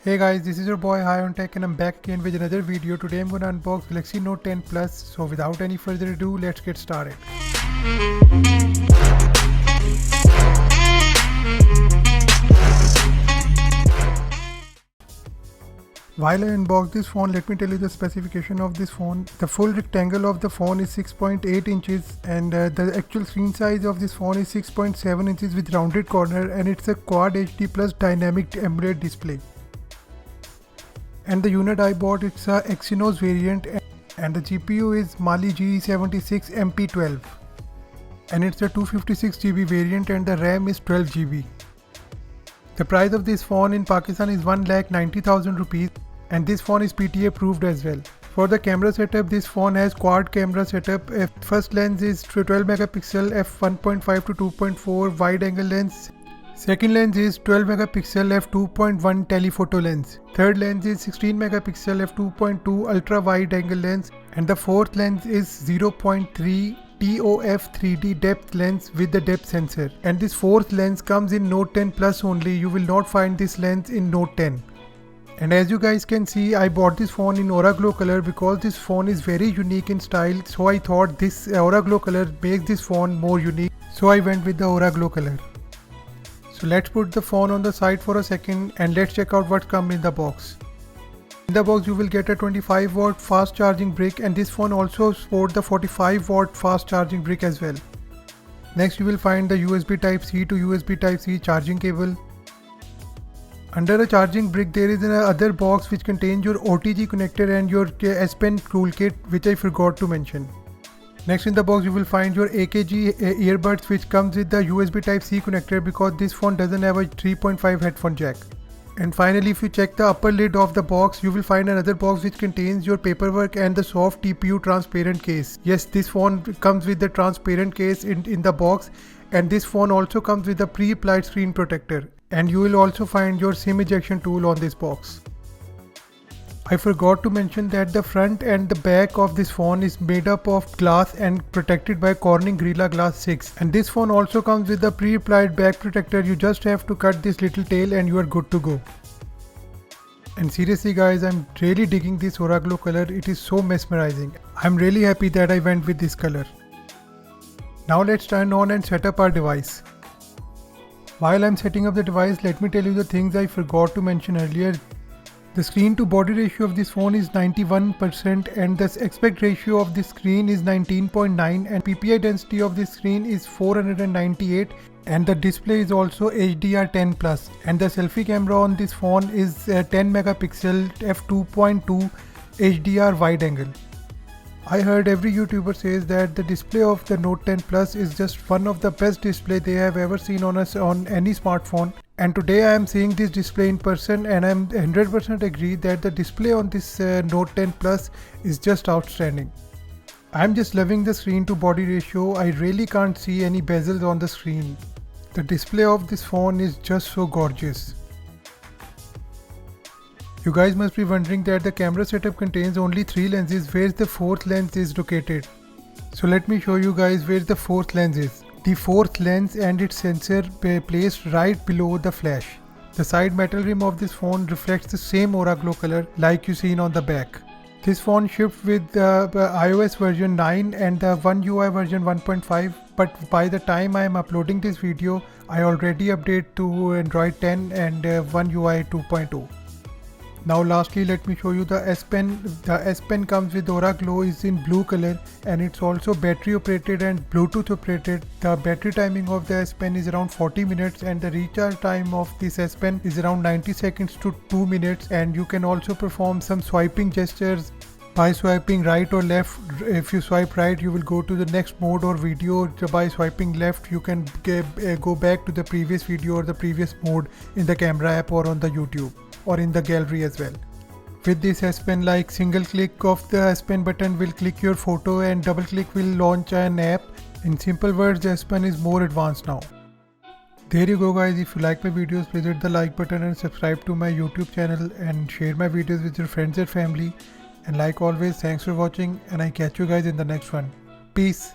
Hey guys, this is your boy High on Tech and I'm back again with another video. Today I'm gonna unbox Galaxy Note 10 Plus. So without any further ado, let's get started. While I unbox this phone, let me tell you the specification of this phone. The full rectangle of the phone is 6.8 inches and the actual screen size of this phone is 6.7 inches with rounded corner, and it's a Quad HD plus dynamic AMOLED display. And the unit I bought, it's a Exynos variant, and the GPU is Mali G76 MP12, and it's a 256GB variant and the RAM is 12GB. The price of this phone in Pakistan is 1,90,000 rupees, and this phone is PTA approved as well. For the camera setup, this phone has quad camera setup. First lens is 12 megapixel f1.5 to 2.4 wide angle lens. Second lens is 12 megapixel f2.1 telephoto lens. Third lens is 16 megapixel f2.2 ultra wide angle lens, and the fourth lens is 0.3 TOF 3D depth lens with the depth sensor. And this fourth lens comes in Note 10 Plus only. You will not find this lens in Note 10. And as you guys can see, I bought this phone in Aura Glow color because this phone is very unique in style. So I thought this Aura Glow color makes this phone more unique. So I went with the Aura Glow color. So let's put the phone on the side for a second and let's check out what comes in the box. In the box you will get a 25 watt fast charging brick, and this phone also supports the 45 watt fast charging brick as well. Next you will find the USB Type-C to USB Type-C charging cable. Under the charging brick there is another box which contains your OTG connector and your S Pen toolkit, which I forgot to mention. Next in the box you will find your AKG earbuds, which comes with the USB Type-C connector because this phone doesn't have a 3.5 headphone jack. And finally, if you check the upper lid of the box, you will find another box which contains your paperwork and the soft TPU transparent case. Yes, this phone comes with the transparent case in the box, and this phone also comes with a pre-applied screen protector. And you will also find your SIM ejection tool on this box. I forgot to mention that the front and the back of this phone is made up of glass and protected by Corning Gorilla Glass 6. And this phone also comes with a pre-applied back protector. You just have to cut this little tail and you are good to go. And seriously guys, I'm really digging this Aura Glow color. It is so mesmerizing. I'm really happy that I went with this color. Now let's turn on and set up our device. While I'm setting up the device, let me tell you the things I forgot to mention earlier. The screen to body ratio of this phone is 91%, and the aspect ratio of this screen is 19.9, and PPI density of this screen is 498, and the display is also HDR10+, and the selfie camera on this phone is 10 megapixel f2.2 HDR wide angle. I heard every YouTuber says that the display of the Note 10 Plus is just one of the best display they have ever seen on any smartphone. And today I am seeing this display in person, and I am 100% agree that the display on this Note 10 Plus is just outstanding. I am just loving the screen to body ratio. I really can't see any bezels on the screen. The display of this phone is just so gorgeous. You guys must be wondering that the camera setup contains only 3 lenses. Where the fourth lens is located? So let me show you guys where the fourth lens is. The fourth lens and its sensor placed right below the flash. The side metal rim of this phone reflects the same Aura Glow color like you seen on the back. This phone shipped with the iOS version 9 and the One UI version 1.5, but by the time I am uploading this video, I already update to Android 10 and One UI 2.0. Now lastly, let me show you the S Pen. The S Pen comes with Aura Glow, is in blue color, and it's also battery operated and Bluetooth operated. The battery timing of the S Pen is around 40 minutes, and the recharge time of this S Pen is around 90 seconds to 2 minutes, and you can also perform some swiping gestures by swiping right or left. If you swipe right, you will go to the next mode or video. By swiping left, you can go back to the previous video or the previous mode in the camera app or on the YouTube or in the gallery as well. With this S Pen, like single click of the S Pen button will click your photo and double click will launch an app. In simple words, the S Pen is more advanced now. There you go guys. If you like my videos, please hit the like button and subscribe to my YouTube channel and share my videos with your friends and family. And like always, thanks for watching, and I catch you guys in the next one. Peace.